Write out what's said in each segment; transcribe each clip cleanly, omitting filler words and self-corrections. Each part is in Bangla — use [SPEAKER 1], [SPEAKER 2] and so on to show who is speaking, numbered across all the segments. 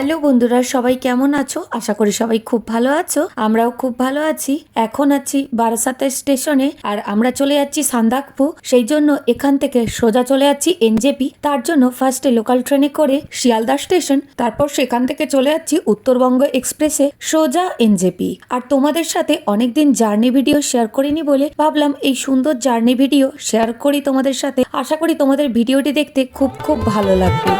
[SPEAKER 1] হ্যালো বন্ধুরা, সবাই কেমন আছো? আশা করি সবাই খুব ভালো আছো। আমরাও খুব ভালো আছি। এখন আছি বারাসাতের স্টেশনে, আর আমরা চলে যাচ্ছি সান্দাকফু। সেই জন্য এখান থেকে সোজা চলে যাচ্ছি এনজেপি। তার জন্য ফার্স্টে লোকাল ট্রেনে করে শিয়ালদা স্টেশন, তারপর সেখান থেকে চলে যাচ্ছি উত্তরবঙ্গ এক্সপ্রেসে সোজা এনজেপি। আর তোমাদের সাথে অনেকদিন জার্নি ভিডিও শেয়ার করিনি বলে ভাবলাম এই সুন্দর জার্নি ভিডিও শেয়ার করি তোমাদের সাথে। আশা করি তোমাদের ভিডিওটি দেখতে খুব খুব ভালো লাগবে।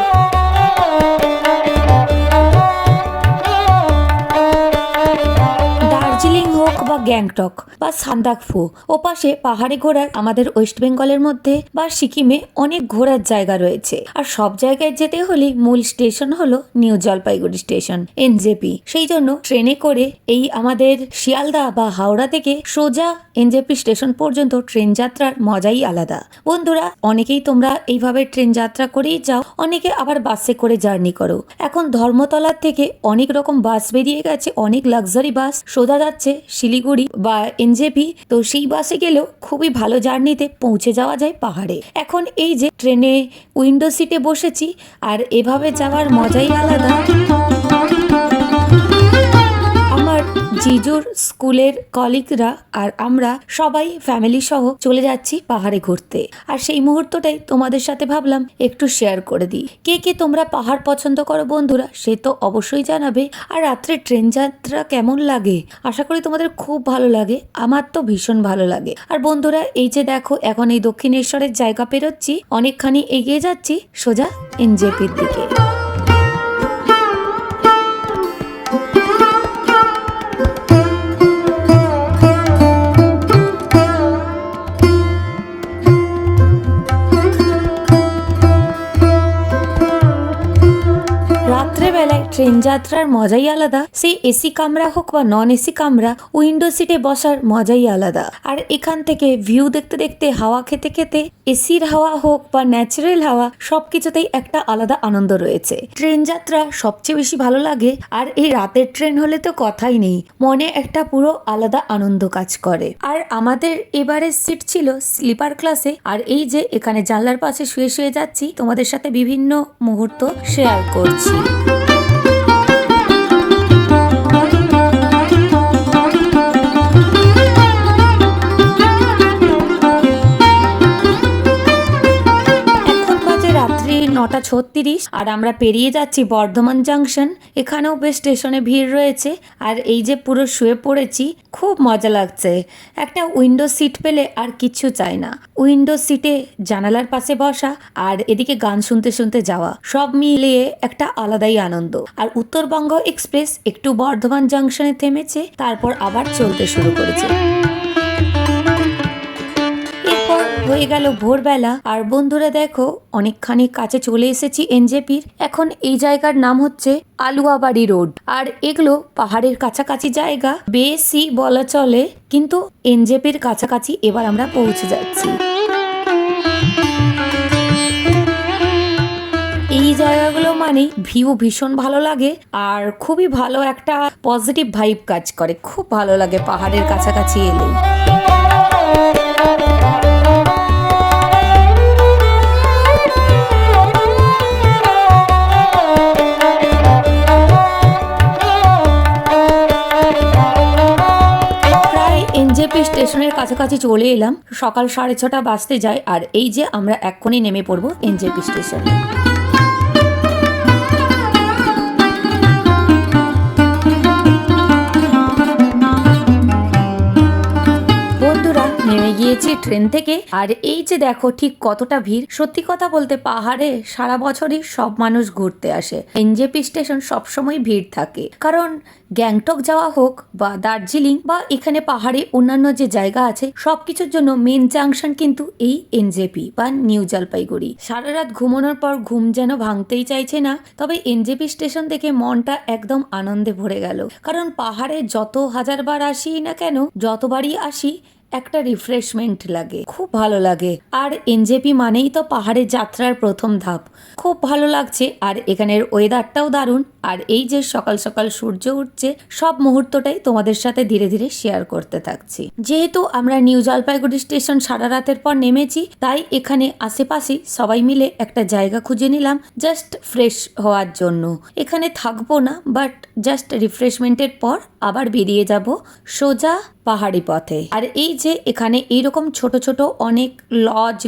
[SPEAKER 1] দার্জিলিং হোক বা গ্যাংটক বা সান্দাকফু, ওপাশে পাহাড়ে ঘোরার আমাদের ওয়েস্ট বেঙ্গলের মধ্যে বা সিকিমে অনেক ঘোরার জায়গা রয়েছে। আর সব জায়গায় যেতে হলে মূল স্টেশন হলো নিউ জলপাইগুড়ি স্টেশন এনজেপি। সেই জন্য ট্রেনে করে এই আমাদের শিয়ালদা বা হাওড়া থেকে সোজা এনজেপি স্টেশন পর্যন্ত ট্রেন যাত্রার মজাই আলাদা। বন্ধুরা, অনেকেই তোমরা এইভাবে ট্রেন যাত্রা করেই যাও, অনেকে আবার বাসে করে জার্নি করো। এখন ধর্মতলার থেকে অনেক রকম বাস বেরিয়ে গেছে, অনেক লাক্সারি বাস সোজা যাচ্ছে শিলিগুড়ি বা এনজেপি। তো সেই বাসে গেলেও খুবই ভালো জার্নিতে পৌঁছে যাওয়া যায় পাহাড়ে। এখন এই যে ট্রেনে উইন্ডো সিটে বসেছি, আর এভাবে যাওয়ার মজাই আলাদা। আমার জিজুর স্কুলের কলিগরা আর আমরা সবাই ফ্যামিলি সহ চলে যাচ্ছি পাহাড়ে ঘুরতে। আর সেই মুহূর্তটাই তোমাদের সাথে ভাবলাম একটু শেয়ার করে দিই। কে কে তোমরা পাহাড় পছন্দ করো বন্ধুরা, সে তো অবশ্যই জানাবে। আর রাত্রে ট্রেন যাত্রা কেমন লাগে? আশা করি তোমাদের খুব ভালো লাগে। আমার তো ভীষণ ভালো লাগে। আর বন্ধুরা, এই যে দেখো, এখন এই দক্ষিণেশ্বরের জায়গা পেরোচ্ছি, অনেকখানি এগিয়ে যাচ্ছি সোজা এনজেপির দিকে। রাত্রেবেলায় ট্রেন যাত্রার মজাই আলাদা। সেই এসি কামরা হোক বা নন এসি কামরা, উইন্ডো সিটে বসার মজাই আলাদা। আর এখান থেকে ভিউ দেখতে দেখতে, হাওয়া খেতে খেতে, এসির হাওয়া হোক বা ন্যাচারাল হাওয়া, সবকিছুতেই একটা আলাদা আনন্দ রয়েছে। ট্রেন যাত্রা সবচেয়ে বেশি ভালো লাগে। আর এই রাতের ট্রেন হলে তো কথাই নেই, মনে একটা পুরো আলাদা আনন্দ কাজ করে। আর আমাদের এবারে সিট ছিল স্লিপার ক্লাসে। আর এই যে এখানে জানলার পাশে শুয়ে শুয়ে যাচ্ছি, তোমাদের সাথে বিভিন্ন মুহূর্ত শেয়ার করছি। রাত্রি 9:36 আর আমরা পেরিয়ে যাচ্ছি বর্ধমান জাংশন। এখানেও বেশ স্টেশনে ভিড় রয়েছে। আর এই যে পুরো শুয়ে পড়েছি, খুব মজা লাগছে। একটা উইন্ডো সিট পেলে আর কিচ্ছু চাই না। উইন্ডো সিটে জানালার পাশে বসা আর এদিকে গান শুনতে শুনতে যাওয়া, সব মিলিয়ে একটা আলাদাই আনন্দ। আর উত্তরবঙ্গ এক্সপ্রেস একটু বর্ধমান জাংশনে থেমেছে, তারপর আবার চলতে শুরু করেছে। হয়ে গেল ভোরবেলা। আর বন্ধুরা দেখো, অনেকখানি কাছে চলে এসেছি এনজেপির। এখন এই জায়গার নাম হচ্ছে আলুয়াবাড়ি রোড। আর এগুলো পাহাড়ের কাছাকাছি জায়গা, বেশি বলা চলে, কিন্তু এনজেপির কাছাকাছি এবার আমরা পৌঁছে যাচ্ছি। এই জায়গাগুলো মানে ভিউ ভীষণ ভালো লাগে, আর খুবই ভালো একটা পজিটিভ ভাইব কাজ করে। খুব ভালো লাগে পাহাড়ের কাছাকাছি এলেই। এনজেপি স্টেশনের কাছাকাছি চলে এলাম। সকাল 6:30 বাজতে যায়। আর এই যে আমরা এক্ষুনি নেমে পড়বো এনজেপি স্টেশনে। নেমে গিয়েছি ট্রেন থেকে। আর এই যে দেখো ঠিক কতটা ভিড়। সত্যি কথা বলতে পাহাড়ে সারা বছরই সব মানুষ ঘুরতে আসে। এনজেপি স্টেশন সবসময় ভিড় থাকে, কারণ গ্যাংটক যাওয়া হোক বা দার্জিলিং বা এখানে পাহাড়ে অন্যান্য যে জায়গা আছে, সবকিছুর জন্য মেন জাংশন কিন্তু এই এনজেপি বা নিউ জলপাইগুড়ি। সারা রাত ঘুমানোর পর ঘুম যেন ভাঙতেই চাইছে না। তবে এনজেপি স্টেশন দেখে মনটা একদম আনন্দে ভরে গেল। কারণ পাহাড়ে যত হাজারবার আসি না কেন, যতবারই আসি, একটা রিফ্রেশমেন্ট লাগে, খুব ভালো লাগে। আর এনজেপি মানেই তো পাহাড়ের যাত্রার প্রথম ধাপ। খুব ভালো লাগছে, আর এখানের ওয়েদারটাও দারুণ। আর এই যে সকাল সকাল সূর্য উঠছে, সব মুহূর্তটাই তোমাদের সাথে ধীরে ধীরে শেয়ার করতে থাকছি। যেহেতু আমরা নিউ জলপাইগুড়ি স্টেশন সারা রাতের পর নেমেছি, তাই এখানে আশেপাশে সবাই মিলে একটা জায়গা খুঁজে নিলাম জাস্ট ফ্রেশ হওয়ার জন্য। এখানে থাকবো না, বাট জাস্ট রিফ্রেশমেন্টের পর আবার বেরিয়ে যাব সোজা পাহাড়ি পথে। আর এই যে এখানে এইরকম ছোট ছোট অনেক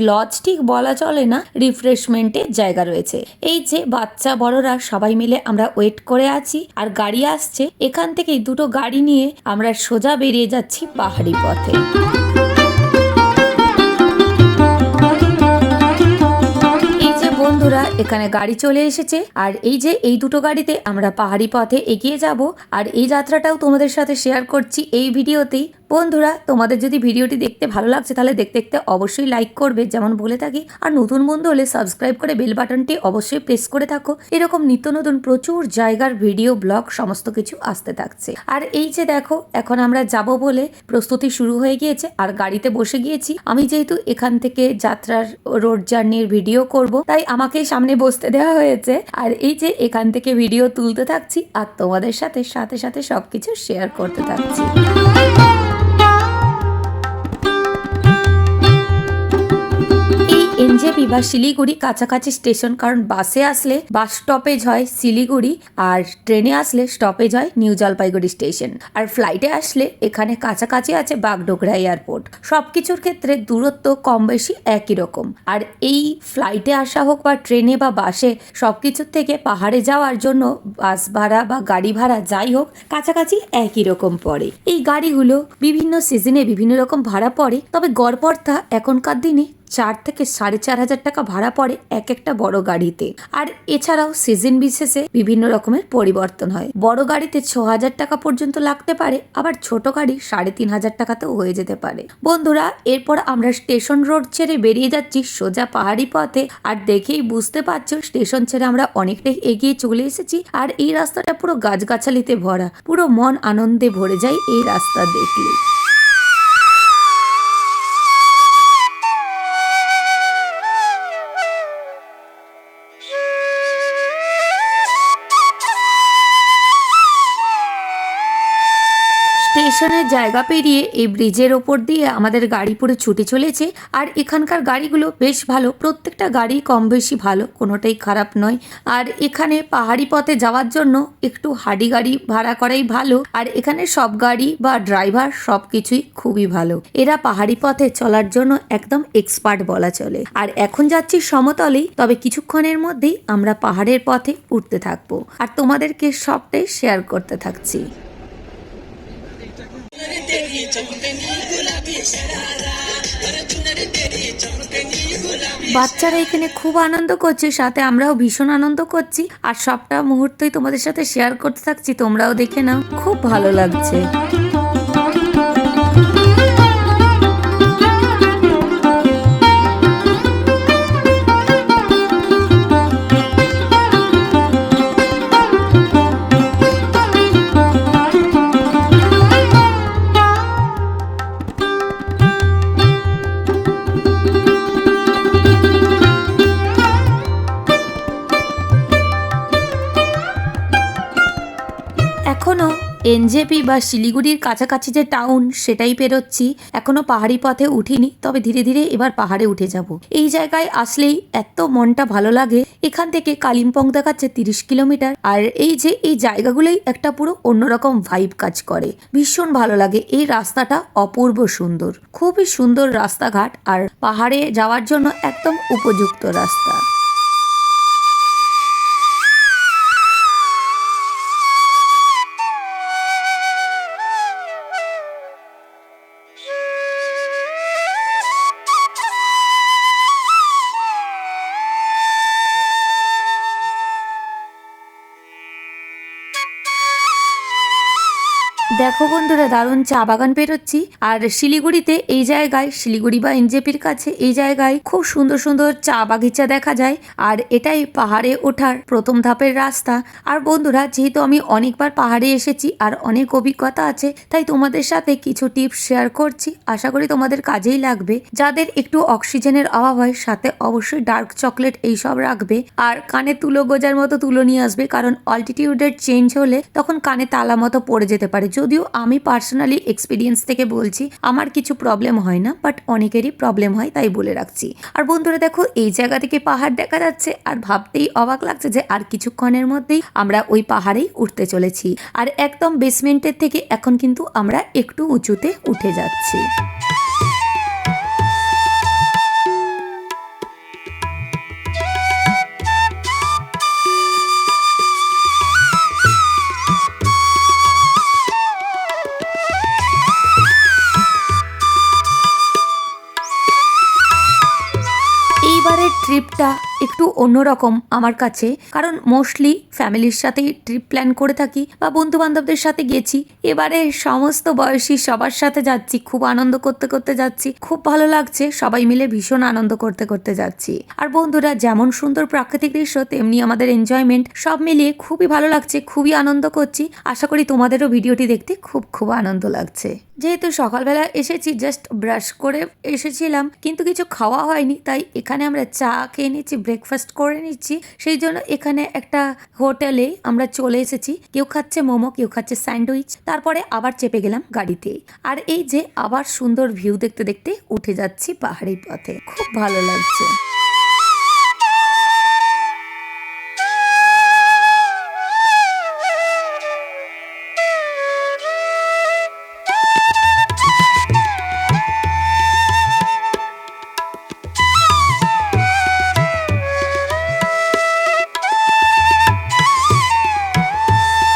[SPEAKER 1] লজ ঠিক বলা চলে না, রিফ্রেশমেন্টের জায়গা রয়েছে। এই যে বাচ্চা বড়রা সবাই মিলে আমরা ওয়েট করে আছি, আর গাড়ি আসছে। এখান থেকেই দুটো গাড়ি নিয়ে আমরা সোজা বেরিয়ে যাচ্ছি পাহাড়ি পথে। বন্ধুরা, এখানে গাড়ি চলে এসেছে, আর এই যে এই দুটো গাড়িতে আমরা পাহাড়ি পথে এগিয়ে যাব। আর এই যাত্রাটাও তোমাদের সাথে শেয়ার করছি এই ভিডিওতেই। বন্ধুরা, তোমাদের যদি ভিডিওটি দেখতে ভালো লাগছে তাহলে দেখতে দেখতে অবশ্যই লাইক করবে, যেমন বলে থাকি। আর নতুন বন্ধু হলে সাবস্ক্রাইব করে বেল বাটনটি অবশ্যই প্রেস করে থাকো। এরকম নিত্য নতুন প্রচুর জায়গার ভিডিও, ব্লগ সমস্ত কিছু আসতে থাকছে। আর এই যে দেখো, এখন আমরা যাব বলে প্রস্তুতি শুরু হয়ে গিয়েছে, আর গাড়িতে বসে গিয়েছি। আমি যেহেতু এখান থেকে যাত্রার রোড জার্নির ভিডিও করব, তাই আমাকে সামনে বসতে দেওয়া হয়েছে। আর এই যে এখান থেকে ভিডিও তুলতে থাকছি, আর তোমাদের সাথে সাথে সাথে সবকিছু শেয়ার করতে থাকছি। এনজেপি বা শিলিগুড়ি কাছাকাছি স্টেশন, কারণ বাসে আসলে বাস স্টপেজ হয় শিলিগুড়ি, আর ট্রেনে আসলে স্টপেজ হয় নিউ জলপাইগুড়ি স্টেশন, আর ফ্লাইটে আসলে এখানে কাছাকাছি আছে বাগডোগরা এয়ারপোর্ট। সবকিছুর ক্ষেত্রে দূরত্ব কম বেশি একই রকম। আর এই ফ্লাইটে আসা হোক বা ট্রেনে বা বাসে, সবকিছুর থেকে পাহাড়ে যাওয়ার জন্য বাস ভাড়া বা গাড়ি ভাড়া যাই হোক কাছাকাছি একই রকম পড়ে। এই গাড়িগুলো বিভিন্ন সিজনে বিভিন্ন রকম ভাড়া পড়ে, তবে গড়পড়তা এখনকার দিনে 4 থেকে 4,500 টাকা ভাড়া পড়ে এক একটা বড় গাড়িতে। আর এছাড়াও সিজন বিশেষে বিভিন্ন রকমের পরিবর্তন হয়। বড় গাড়িতে 6,000 টাকা পর্যন্ত লাগতে পারে, আবার ছোট গাড়ি 3,500 টাকাতেও হয়ে যেতে পারে। বন্ধুরা, এরপর আমরা স্টেশন রোড ছেড়ে বেরিয়ে যাচ্ছি সোজা পাহাড়ি পথে। আর দেখেই বুঝতে পারছো স্টেশন ছেড়ে আমরা অনেকটাই এগিয়ে চলে এসেছি। আর এই রাস্তাটা পুরো গাছগাছালিতে ভরা, পুরো মন আনন্দে ভরে যায় এই রাস্তা দেখলে। স্টেশনের জায়গা পেরিয়ে এই ব্রিজের ওপর দিয়ে আমাদের গাড়ি পুরো ছুটে চলেছে। আর এখানকার গাড়িগুলো বেশ ভালো, প্রত্যেকটা গাড়ি কম বেশি ভালো, কোনোটাই খারাপ নয়। আর এখানে পাহাড়ি পথে যাওয়ার জন্য একটু হাডি গাড়ি ভাড়া করাই ভালো। আর এখানে সব গাড়ি বা ড্রাইভার সব কিছুই খুবই ভালো। এরা পাহাড়ি পথে চলার জন্য একদম এক্সপার্ট বলা চলে। আর এখন যাচ্ছি সমতলেই, তবে কিছুক্ষণের মধ্যেই আমরা পাহাড়ের পথে উঠতে থাকবো, আর তোমাদেরকে সবটাই শেয়ার করতে থাকছি। বাচ্চারা এখানে খুব আনন্দ করছে, সাথে আমরাও ভীষণ আনন্দ করছি। আর সবটা মুহূর্তই তোমাদের সাথে শেয়ার করতে থাকছি, তোমরাও দেখে নাও, খুব ভালো লাগছে। এখনো এনজেপি বা শিলিগুড়ির কাছাকাছি যে টাউন সেটাই পেরোচ্ছি, এখনো পাহাড়ি পথে উঠিনি, তবে ধীরে ধীরে এবার পাহাড়ে উঠে যাব। এই জায়গায় আসলেই এত মনটা ভালো লাগে। এখান থেকে কালিম্পং দেখাচ্ছে 30 কিলোমিটার। আর এই যে এই জায়গাগুলোই একটা পুরো অন্যরকম ভাইব কাজ করে, ভীষণ ভালো লাগে। এই রাস্তাটা অপূর্ব সুন্দর, খুবই সুন্দর রাস্তাঘাট, আর পাহাড়ে যাওয়ার জন্য একদম উপযুক্ত রাস্তা। দেখো বন্ধুরা, দারুণ চা বাগান পেরোচ্ছি। আর শিলিগুড়িতে এই জায়গায়, শিলিগুড়ি বা এনজেপির কাছে এই জায়গায় খুব সুন্দর সুন্দর চা বাগিচা দেখা যায়। আর এটাই পাহাড়ে ওঠার প্রথম ধাপের রাস্তা। আর বন্ধুরা, যেহেতু আমি অনেকবার পাহাড়ে এসেছি আর অনেক অভিজ্ঞতা আছে, তাই তোমাদের সাথে কিছু টিপস শেয়ার করছি। আশা করি তোমাদের কাজেই লাগবে। যাদের একটু অক্সিজেনের অভাব হয়, সাথে অবশ্যই ডার্ক চকলেট এইসব রাখবে। আর কানে তুলো গোজার মতো তুলো নিয়ে আসবে, কারণ অল্টিটিউডের চেঞ্জ হলে তখন কানে তালা মতো পড়ে যেতে পারে। যদিও আমি পার্সোনালি এক্সপিরিয়েন্স থেকে বলছি, আমার কিছু প্রবলেম হয় না, বাট অনেকেরই প্রবলেম হয়, তাই বলে রাখছি। আর বন্ধুরা দেখো, এই জায়গা থেকে পাহাড় দেখা যাচ্ছে আর ভাবতেই অবাক লাগছে যে আর কিছুক্ষণের মধ্যেই আমরা ওই পাহাড়েই উঠতে চলেছি। আর একদম বেসমেন্টের থেকে এখন কিন্তু আমরা একটু উঁচুতে উঠে যাচ্ছি। এইবারের ট্রিপটা একটু অন্যরকম আমার কাছে, কারণ মোস্টলি ফ্যামিলির সাথেই ট্রিপ প্ল্যান করে থাকি বা বন্ধু বান্ধবদের সাথে গেছি। এবারে সমস্ত বয়সী সবার সাথে যাচ্ছি, খুব আনন্দ করতে করতে যাচ্ছি, খুব ভালো লাগছে, সবাই মিলে ভীষণ আনন্দ করতে করতে যাচ্ছি। আর বন্ধুরা, যেমন সুন্দর প্রাকৃতিক দৃশ্য তেমনি আমাদের এনজয়মেন্ট, সব মিলিয়ে খুবই ভালো লাগছে, খুবই আনন্দ করছি। আশা করি তোমাদেরও ভিডিওটি দেখতে খুব খুব আনন্দ লাগছে। যেহেতু সকালবেলা এসেছি, জাস্ট ব্রাশ করে এসেছিলাম, কিন্তু কিছু খাওয়া হয়নি, তাই এখানে আমরা চা খেয়ে নিচ্ছি, ব্রেকফাস্ট করে নিচ্ছি। সেই জন্য এখানে একটা হোটেলে আমরা চলে এসেছি। কেউ খাচ্ছে মোমো, কেউ খাচ্ছে স্যান্ডউইচ। তারপরে আবার চেপে গেলাম গাড়িতে। আর এই যে আবার সুন্দর ভিউ দেখতে দেখতে উঠে যাচ্ছি পাহাড়ি পথে, খুব ভালো লাগছে।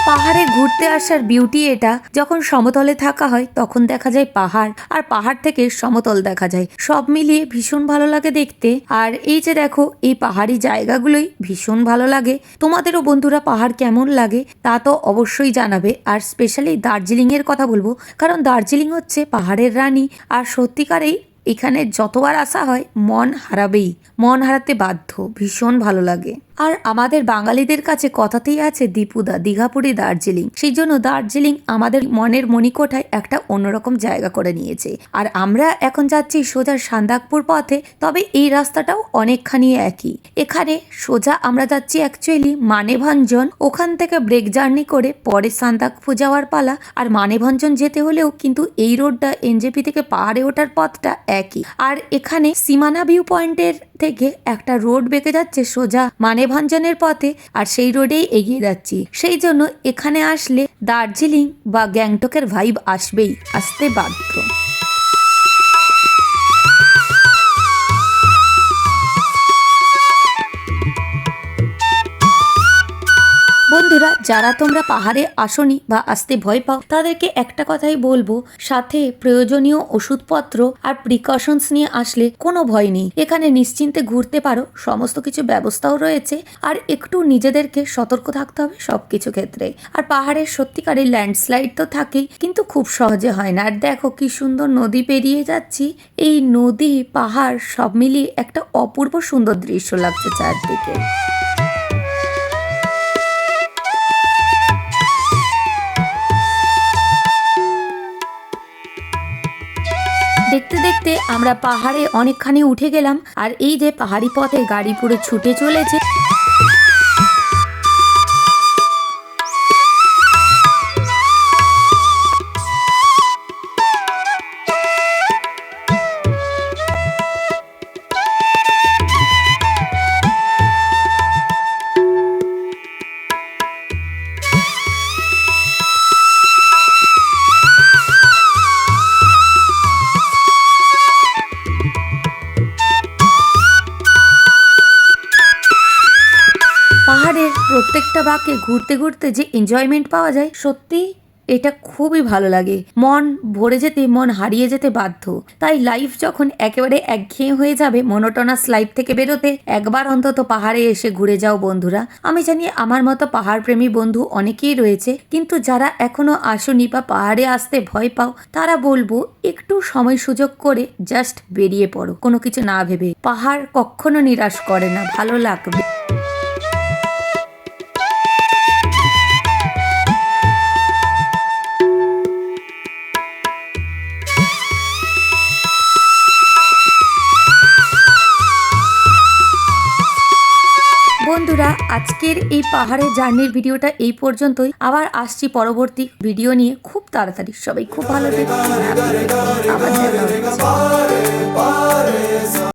[SPEAKER 1] পাহাড়ে ঘুরতে আসার বিউটি এটা, যখন সমতলে থাকা হয় তখন দেখা যায় পাহাড়, আর পাহাড় থেকে সমতল দেখা যায়, সব মিলিয়ে ভীষণ ভালো লাগে দেখতে। আর এই যে দেখো, এই পাহাড়ি জায়গাগুলোই ভীষণ ভালো লাগে। তোমাদেরও বন্ধুরা পাহাড় কেমন লাগে তা তো অবশ্যই জানাবে। আর স্পেশালি দার্জিলিং এর কথা বলবো, কারণ দার্জিলিং হচ্ছে পাহাড়ের রানী। আর সত্যিকারেই এখানে যতবার আসা হয় মন হারাতে বাধ্য, ভীষণ ভালো লাগে। আর আমাদের বাঙালিদের কাছে কথাতেই আছে দীপুদা, দীঘাপুরি দার্জিলিং। সেই জন্য দার্জিলিং আমাদের মনের মণিকোঠায় একটা অন্যরকম জায়গা করে নিয়েছে। আর আমরা এখন যাচ্ছি সোজা সান্দাকপুর পথে, তবে এই রাস্তাটাও অনেকখানি একই। এখানে সোজা আমরা যাচ্ছি অ্যাকচুয়ালি মানেভঞ্জন, ওখান থেকে ব্রেক জার্নি করে পরে সান্দাকপুর যাওয়ার পালা। আর মানেভঞ্জন যেতে হলেও কিন্তু এই রোডটা এনজেপি থেকে পাহাড়ে ওঠার পথটা একই। আর এখানে সীমানা ভিউ পয়েন্টের থেকে একটা রোড বেঁকে যাচ্ছে সোজা মানেভঞ্জনের পথে, আর সেই রোডেই এগিয়ে যাচ্ছি। সেই জন্য এখানে আসলে দার্জিলিং বা গ্যাংটকের ভাইব আসবেই, আসতে বাধ্য। বন্ধুরা, যারা তোমরা পাহাড়ে আসনি বা আসতে ভয় পাও, তাদেরকে একটা কথাই বলবো, সাথে প্রয়োজনীয় ওষুধপত্র আর প্রিকশনস নিয়ে আসলে কোনো ভয় নেই। এখানে নিশ্চিন্তে ঘুরতে পারো, সমস্ত কিছু ব্যবস্থাও রয়েছে। আর একটু নিজেদেরকে সতর্ক থাকতে হবে সবকিছু ক্ষেত্রে। আর পাহাড়ের সত্যিকারের ল্যান্ডস্লাইড তো থাকেই, কিন্তু খুব সহজে হয় না। আর দেখো কি সুন্দর নদী পেরিয়ে যাচ্ছি। এই নদী পাহাড় সব মিলিয়ে একটা অপূর্ব সুন্দর দৃশ্য লাগছে চারদিকে। দেখতে দেখতে আমরা পাহাড়ে অনেকখানি উঠে গেলাম। আর এই যে পাহাড়ি পথে গাড়ি পুরো ছুটে চলেছে। পাহাড়ের প্রত্যেকটা বাঁকে ঘুরতে ঘুরতে যে এনজয়মেন্ট পাওয়া যায়, সত্যি এটা খুবই ভালো লাগে। মন ভরে যেতে মন হারিয়ে যেতে বাধ্য। তাই লাইফ যখন একেবারে একঘেয়ে হয়ে যাবে, মনোটোনাস লাইফ থেকে বেরোতে একবার অন্তত পাহাড়ে এসে ঘুরে যাও বন্ধুরা। আমি জানি আমার মতো পাহাড় প্রেমী বন্ধু অনেকেই রয়েছে, কিন্তু যারা এখনো আসনি বা পাহাড়ে আসতে ভয় পাও, তারা বলবো একটু সময় সুযোগ করে জাস্ট বেরিয়ে পড়ো, কোনো কিছু না ভেবে। পাহাড় কখনো নিরাশ করে না, ভালো লাগবে। বন্ধুরা, আজকের এই পাহাড়ের জার্নির ভিডিওটা এই পর্যন্তই। আবার আসছি পরবর্তী ভিডিও নিয়ে খুব তাড়াতাড়ি। সবাই খুব ভালো থেকো, আবার দেখা হচ্ছে।